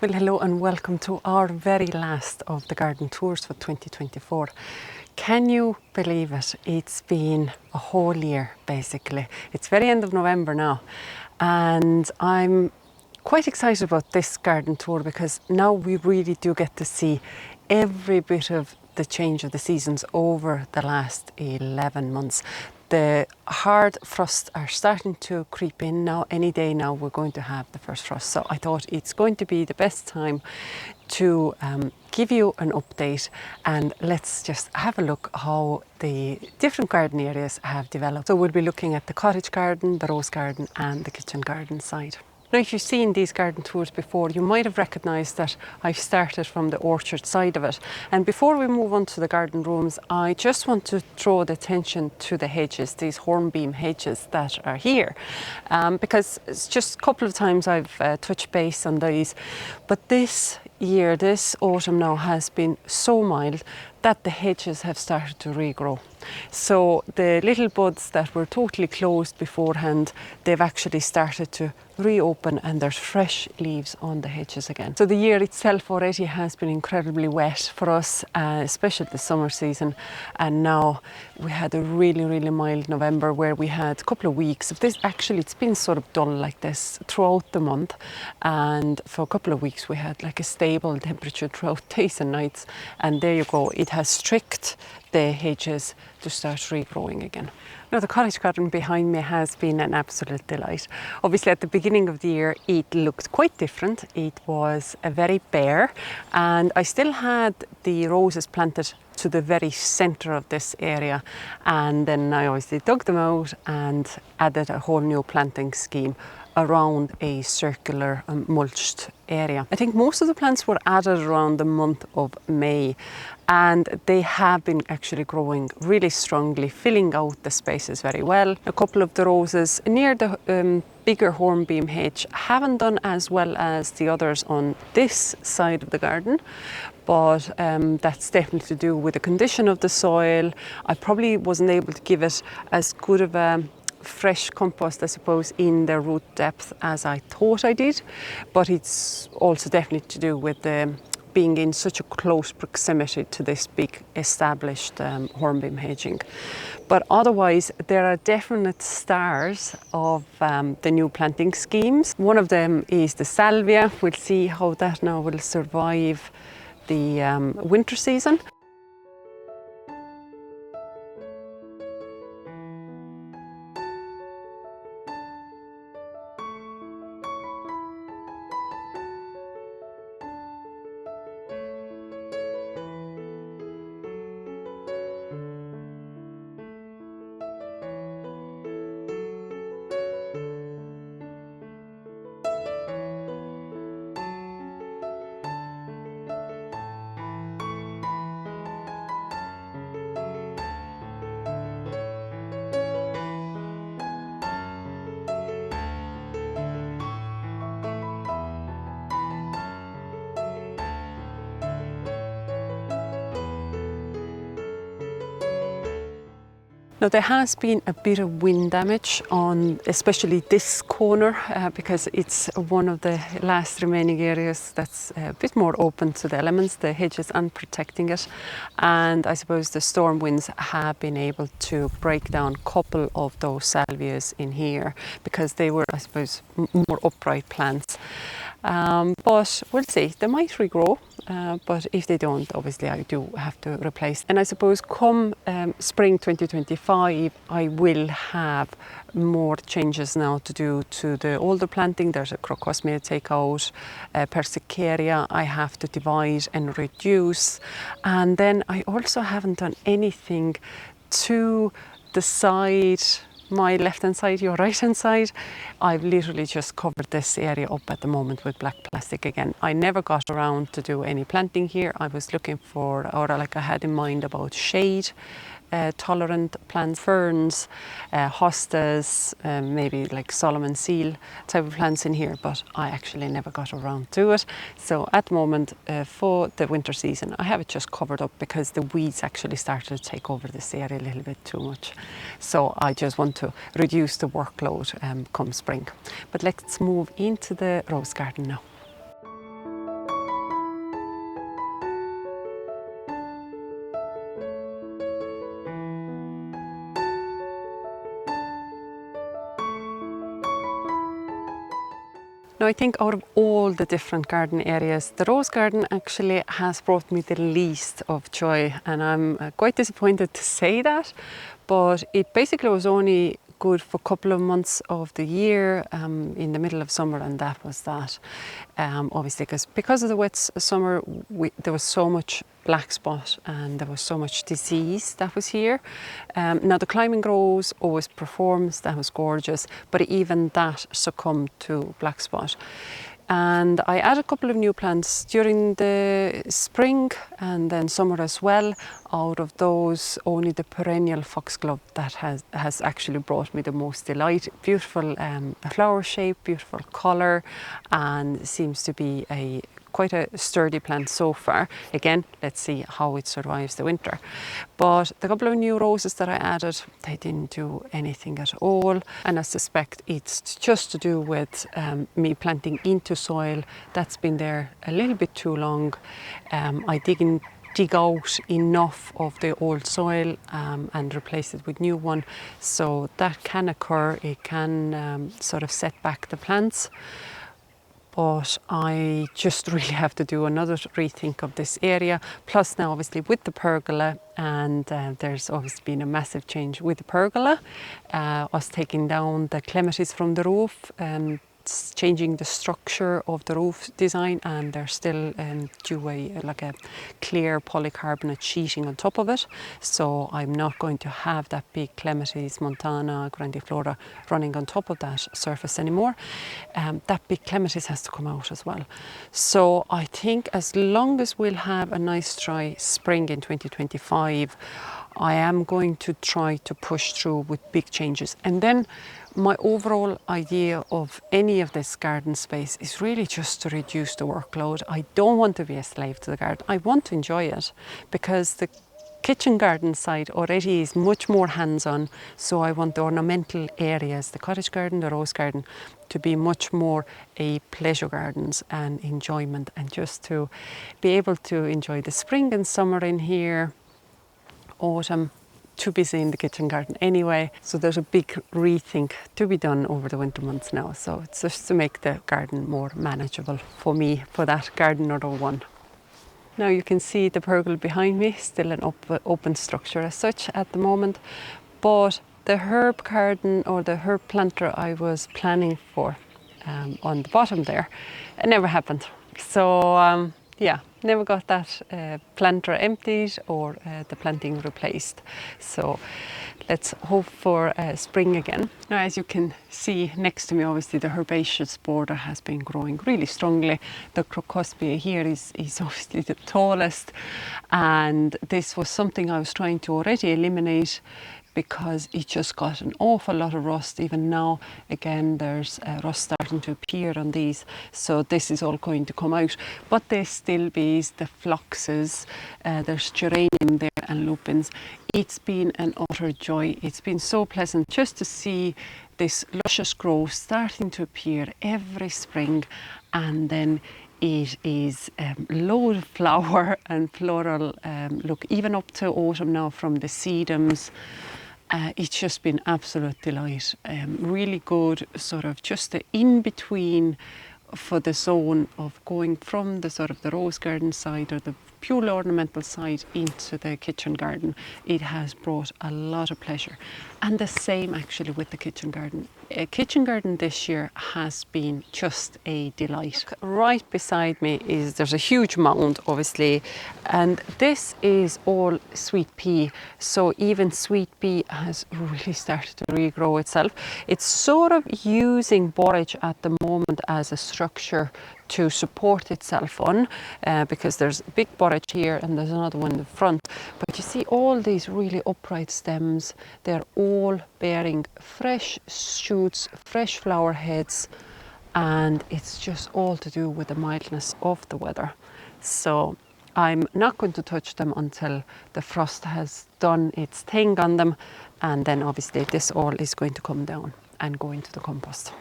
Well, hello and welcome to our very last of the garden tours for 2024. Can you believe it? It's been a whole year basically. It's very end of November now, and I'm quite excited about this garden tour because now we really do get to see every bit of the change of the seasons over the last 11 months. The hard frosts are starting to creep in now. Any day now we're going to have the first frost. So I thought it's going to be the best time to give you an update, and let's just have a look how the different garden areas have developed. So we'll be looking at the cottage garden, the rose garden and the kitchen garden side. Now, if you've seen these garden tours before, you might have recognised that I've started from the orchard side of it. And before we move on to the garden rooms, I just want to draw the attention to the hedges, these hornbeam hedges that are here. Because it's just a couple of times I've touched base on these. But this year, this autumn now has been so mild that the hedges have started to regrow. So the little buds that were totally closed beforehand, they've actually started to reopen and there's fresh leaves on the hedges again. So the year itself already has been incredibly wet for us, especially the summer season. And now we had a really mild November where we had a couple of weeks of this. Actually, it's been sort of dull like this throughout the month. And for a couple of weeks, we had like a stable temperature throughout days and nights. And there you go. It has tricked the hedges to start regrowing again. Now, the cottage garden behind me has been an absolute delight. Obviously, at the beginning of the year, it looked quite different. It was very bare, and I still had the roses planted to the very centre of this area. And then I obviously dug them out and added a whole new planting scheme around a circular mulched area. I think most of the plants were added around the month of May, and they have been actually growing really strongly, filling out the spaces very well. A couple of the roses near the bigger hornbeam hedge haven't done as well as the others on this side of the garden, but that's definitely to do with the condition of the soil. I probably wasn't able to give it as good of a fresh compost, I suppose, in the root depth as I thought I did, but it's also definitely to do with the being in such a close proximity to this big established hornbeam hedging. But otherwise, there are definite stars of the new planting schemes. One of them is the salvia. We'll see how that now will survive the winter season. Now, there has been a bit of wind damage on especially this corner because it's one of the last remaining areas that's a bit more open to the elements. The hedges aren't protecting it, and I suppose the storm winds have been able to break down a couple of those salvias in here because they were, I suppose, more upright plants. But we'll see, they might regrow, but if they don't, obviously I do have to replace. And I suppose come spring 2025, I will have more changes now to do to the older planting. There's a crocosmia take out, persicaria I have to divide and reduce. And then I also haven't done anything to the side, my left hand side, your right hand side. I've literally just covered this area up at the moment with black plastic again. I never got around to do any planting here. I was looking for, or like I had in mind about shade tolerant plants, ferns, hostas, maybe like Solomon seal type of plants in here, but I actually never got around to it. So at the moment for the winter season, I have it just covered up because the weeds actually started to take over this area a little bit too much. So I just want to reduce the workload come spring. But let's move into the rose garden now. Now I think out of all the different garden areas, the rose garden actually has brought me the least of joy, and I'm quite disappointed to say that, but it basically was only good for a couple of months of the year in the middle of summer, and that was that. Obviously because of the wet summer, there was so much black spot and there was so much disease that was here. Now the climbing rose always performs, that was gorgeous, but even that succumbed to black spot. And I added a couple of new plants during the spring and then summer as well. Out of those, only the perennial foxglove that has actually brought me the most delight. Beautiful flower shape, beautiful colour, and seems to be quite a sturdy plant so far. Again, let's see how it survives the winter. But the couple of new roses that I added, they didn't do anything at all. And I suspect it's just to do with me planting into soil that's been there a little bit too long. I dig out enough of the old soil and replace it with new one. So that can occur. It can sort of set back the plants. But I just really have to do another rethink of this area. Plus now obviously with the pergola, and there's obviously been a massive change with the pergola. Us taking down the clematis from the roof, changing the structure of the roof design, and they're still due like a clear polycarbonate sheeting on top of it. So I'm not going to have that big clematis montana grandiflora running on top of that surface anymore. That big clematis has to come out as well. So I think as long as we'll have a nice dry spring in 2025, I am going to try to push through with big changes. And then my overall idea of any of this garden space is really just to reduce the workload. I don't want to be a slave to the garden. I want to enjoy it, because the kitchen garden side already is much more hands-on. So I want the ornamental areas, the cottage garden, the rose garden, to be much more a pleasure gardens and enjoyment, and just to be able to enjoy the spring and summer in here. Autumn, too busy in the kitchen garden anyway. So there's a big rethink to be done over the winter months now. So it's just to make the garden more manageable for me, for that gardener one. Now you can see the pergola behind me, still an open structure as such at the moment. But the herb garden, or the herb planter I was planning for on the bottom there, it never happened. So yeah, never got that planter emptied or the planting replaced. So let's hope for spring again. Now, as you can see next to me, obviously the herbaceous border has been growing really strongly. The crocosmia here is obviously the tallest, and this was something I was trying to already eliminate, because it just got an awful lot of rust. Even now, again, there's rust starting to appear on these. So this is all going to come out. But there's still bees, the phloxes, there's geranium there and lupins. It's been an utter joy. It's been so pleasant just to see this luscious growth starting to appear every spring. And then it is load of flower and floral look, even up to autumn now from the sedums. It's just been absolute delight. Really good sort of just the in-between for the zone of going from the sort of the rose garden side or the pure ornamental side into the kitchen garden. It has brought a lot of pleasure. And the same actually with the kitchen garden. A kitchen garden this year has been just a delight. Right beside me there's a huge mound, obviously, and this is all sweet pea. So even sweet pea has really started to regrow itself. It's sort of using borage at the moment as a structure to support itself on, because there's a big borage here and there's another one in the front. But you see all these really upright stems, they're all bearing fresh shoots, fresh flower heads, and it's just all to do with the mildness of the weather. So I'm not going to touch them until the frost has done its thing on them, and then obviously this all is going to come down and go into the compost.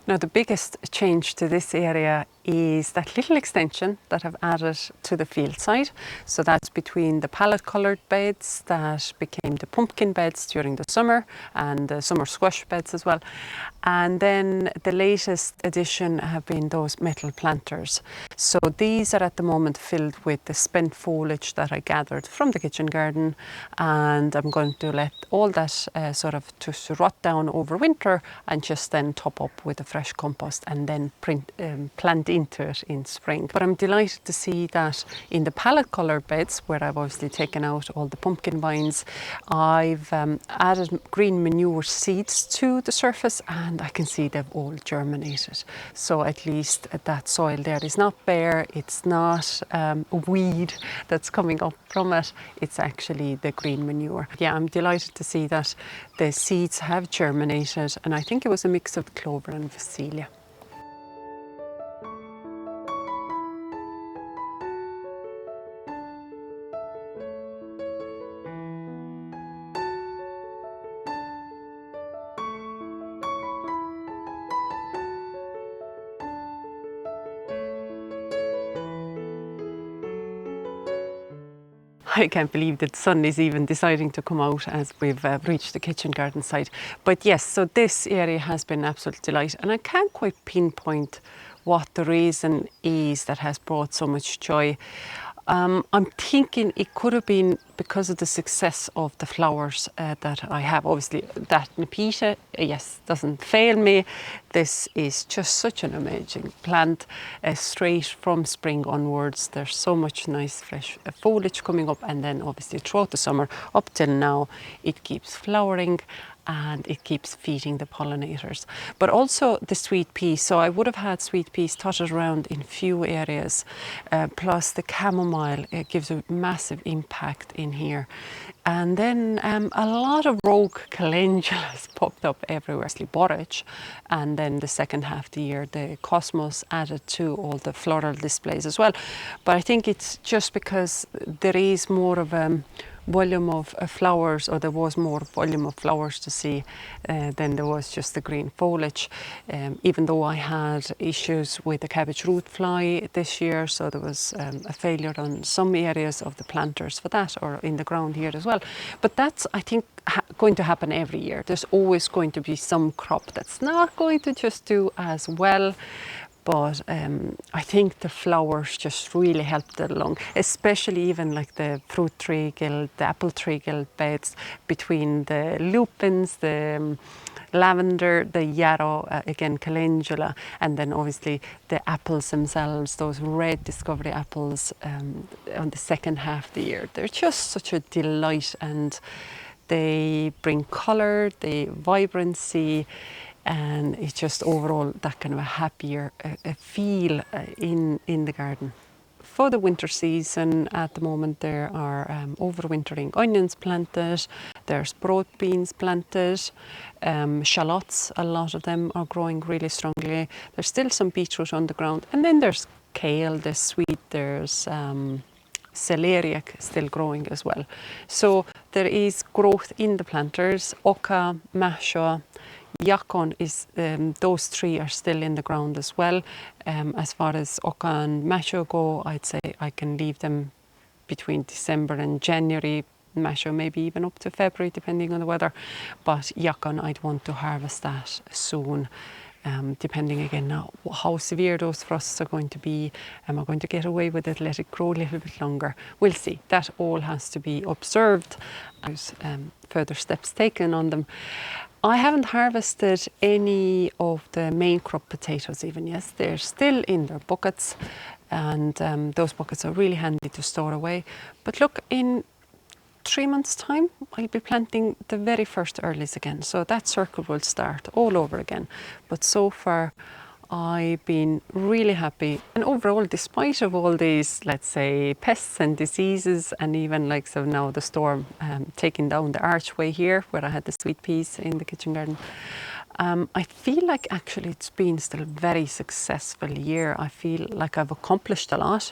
Now the biggest change to this area is that little extension that I've added to the field side. So that's between the palette coloured beds that became the pumpkin beds during the summer and the summer squash beds as well. And then the latest addition have been those metal planters. So these are at the moment filled with the spent foliage that I gathered from the kitchen garden, and I'm going to let all that sort of to rot down over winter and just then top up with a fresh compost and then plant into it in spring. But I'm delighted to see that in the palette coloured beds, where I've obviously taken out all the pumpkin vines, I've added green manure seeds to the surface, and I can see they've all germinated. So at least that soil there is not bare, it's not a weed that's coming up from it, it's actually the green manure. Yeah, I'm delighted to see that the seeds have germinated, and I think it was a mix of clover and phacelia. I can't believe that the sun is even deciding to come out as we've reached the kitchen garden side. But yes, so this area has been an absolute delight, and I can't quite pinpoint what the reason is that has brought so much joy. I'm thinking it could have been because of the success of the flowers that I have. Obviously, that Nepeta, yes, doesn't fail me. This is just such an amazing plant, straight from spring onwards. There's so much nice fresh foliage coming up, and then obviously throughout the summer up till now, it keeps flowering and it keeps feeding the pollinators. But also the sweet pea. So I would have had sweet peas dotted around in few areas, plus the chamomile, it gives a massive impact in here. And then a lot of rogue calendulas popped up everywhere, mostly borage. And then the second half of the year, the cosmos added to all the floral displays as well. But I think it's just because there is more of volume of flowers, or there was more volume of flowers to see than there was just the green foliage. Even though I had issues with the cabbage root fly this year, so there was a failure on some areas of the planters for that, or in the ground here as well. But that's, I think, going to happen every year. There's always going to be some crop that's not going to just do as well. But I think the flowers just really helped it along, especially even like the fruit tree guild, the apple tree guild beds, between the lupins, the lavender, the yarrow, again calendula, and then obviously the apples themselves, those red discovery apples on the second half of the year. They're just such a delight, and they bring colour, the vibrancy, and it's just overall that kind of a happier feel in the garden. For the winter season, at the moment there are overwintering onions planted, there's broad beans planted, shallots, a lot of them are growing really strongly. There's still some beetroot on the ground, and then there's kale, there's sweet, there's celeriac still growing as well. So there is growth in the planters. Oca, Maiju, Yacon is, those three are still in the ground as well. As far as Oca and Maiju go, I'd say I can leave them between December and January. Maiju maybe even up to February, depending on the weather. But Yacon, I'd want to harvest that soon. Depending again now how severe those frosts are going to be. Am I going to get away with it, let it grow a little bit longer? We'll see. That all has to be observed. There's further steps taken on them. I haven't harvested any of the main crop potatoes even yet. They're still in their buckets, and those buckets are really handy to store away. But look, in 3 months' time, I'll be planting the very first earlies again. So that circle will start all over again. But so far, I've been really happy. And overall, despite of all these, let's say, pests and diseases, and even like so now the storm taking down the archway here, where I had the sweet peas in the kitchen garden, I feel like actually it's been still a very successful year. I feel like I've accomplished a lot.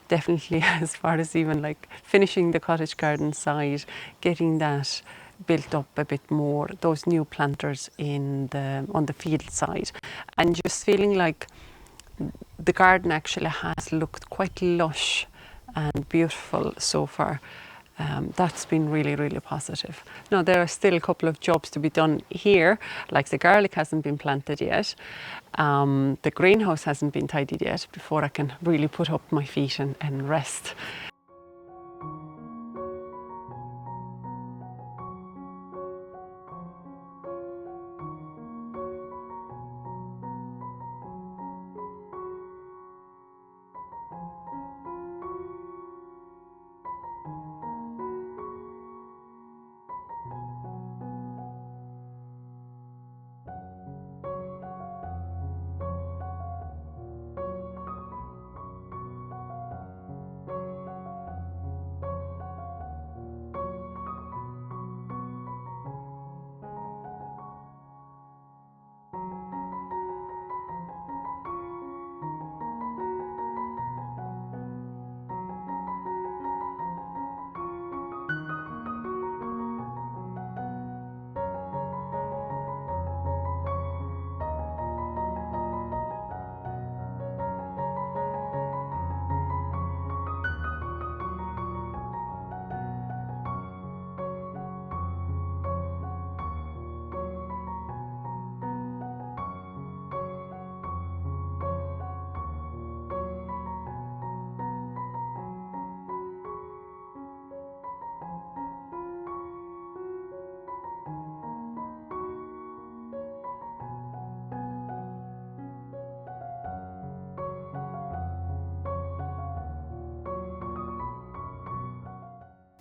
Definitely as far as even like finishing the cottage garden side, getting that built up a bit more, those new planters in on the field side, and just feeling like the garden actually has looked quite lush and beautiful so far. That's been really, really positive. Now, there are still a couple of jobs to be done here, like the garlic hasn't been planted yet. The greenhouse hasn't been tidied yet before I can really put up my feet and rest.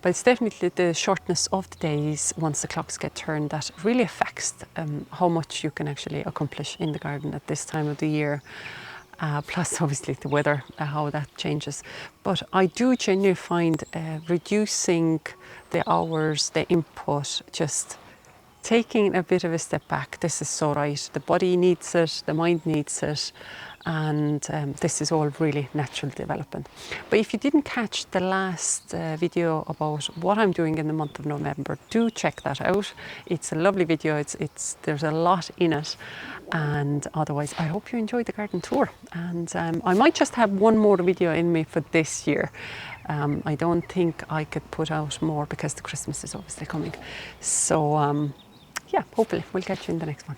But it's definitely the shortness of the days once the clocks get turned that really affects how much you can actually accomplish in the garden at this time of the year. Plus obviously the weather, how that changes. But I do genuinely find reducing the hours, the input, just taking a bit of a step back. This is so right. The body needs it, the mind needs it, and this is all really natural development. But if you didn't catch the last video about what I'm doing in the month of November, do check that out. It's a lovely video. There's a lot in it. And otherwise, I hope you enjoyed the garden tour. And I might just have one more video in me for this year. I don't think I could put out more because the Christmas is obviously coming. So yeah, hopefully we'll catch you in the next one.